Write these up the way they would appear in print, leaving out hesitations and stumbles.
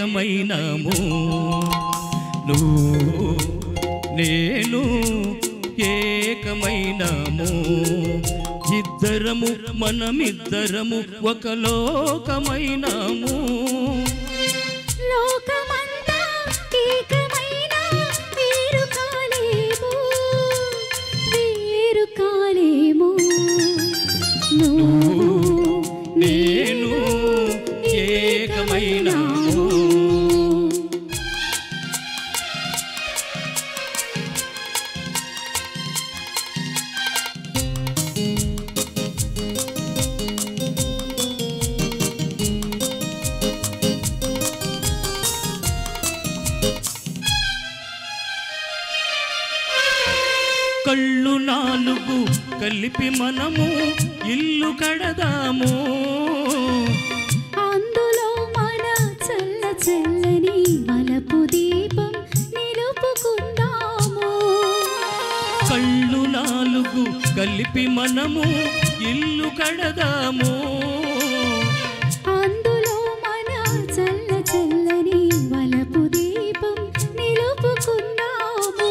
ఏకమైనాము నువ్వు నేను ఏకమైనాము ఇద్దరము మనమిద్దరము ఒక లోకమైనాము లోకమంతా ఏకమైనా వేరు కాలేము నువ్వు నేను ఏకమైనాము కళ్ళు నాలుగు కలిపి మనము ఇల్లు కడదాము అందులో మన చల్ల చల్లని వలపు దీపం నిలుపుకుందాము కళ్ళు నాలుగు కలిపి మనము ఇల్లు కడదాము అందులో మన చల్ల చల్లని వలపు దీపం నిలుపుకుందాము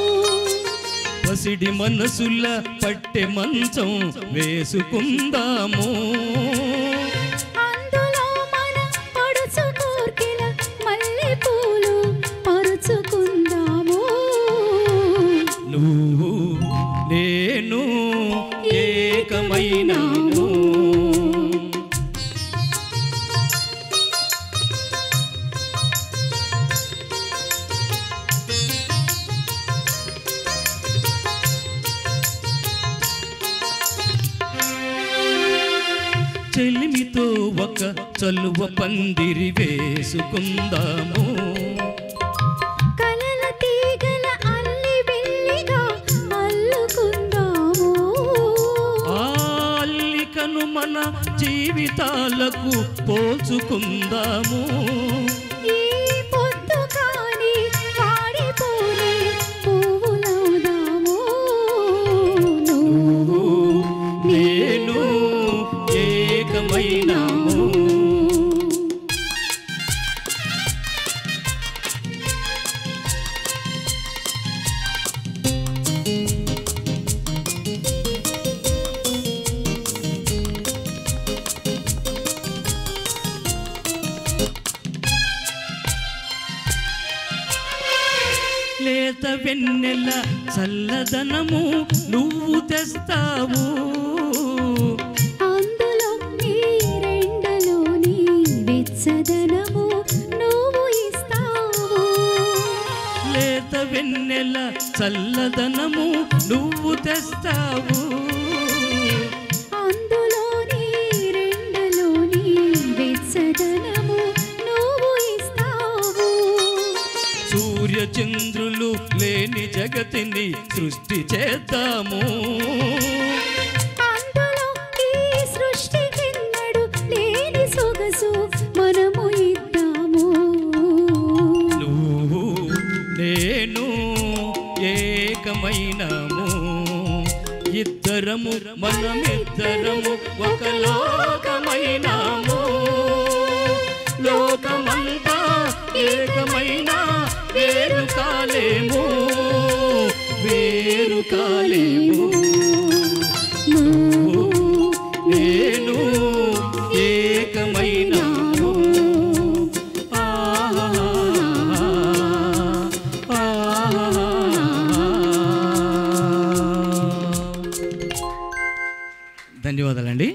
పసిడి మనసుల పట్టె మంచం వేసుకుందాము అందులో మన పడుచు కోర్కెల మల్లెపూలు పరుచుకుందాము నువ్వు నేను ఏకమైనాము చెలిమితో ఒక చలువ పందిరి వేసుకుందాము కలల తీగల అల్లి బిల్లిగా అల్లుకుందాము ఆ అల్లికను మన జీవితాలకు పోల్చుకుందాము ఈ పొద్దు కాని వాడిపోని పువ్వులవుదాము నువ్వు నేను ఏకమైనాము లేత వెన్నెల చల్లదనము నువ్వు తెస్తావు అందులో నీ రెండలోని వెచ్చదనము నువ్వు ఇస్తావు లేత వెన్నెల చల్లదనము నువ్వు తెస్తావు అందులో నీ రెండలోని వెచ్చదనము నువ్వు ఇస్తావు సూర్య చంద్రులు లేని జగతిని సృష్టి చేద్దాము అందులో ఈ సృష్టికెన్నడు లేని సొగసు మనము ఇద్దాము నువ్వు నేను ఏకమైనాము ఇద్దరము మనమిద్దరము ఒక లోకమైనాము లోకమంతా ఏకమైనా వేరు కాలేము నువ్వు నేను ఏకమైనాము ధన్యవాదాలండి.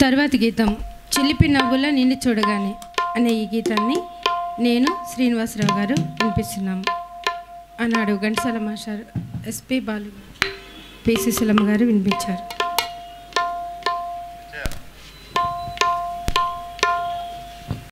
తర్వాతి గీతం చిలిపి నవ్వుల నిన్ను చూడగానే అనే ఈ గీతాన్ని నేను శ్రీనివాసరావు గారు వినిపిస్తున్నాము. ఆనాడు Ghantasala master SP Balu P Susheelamma గారు వినిపించారు.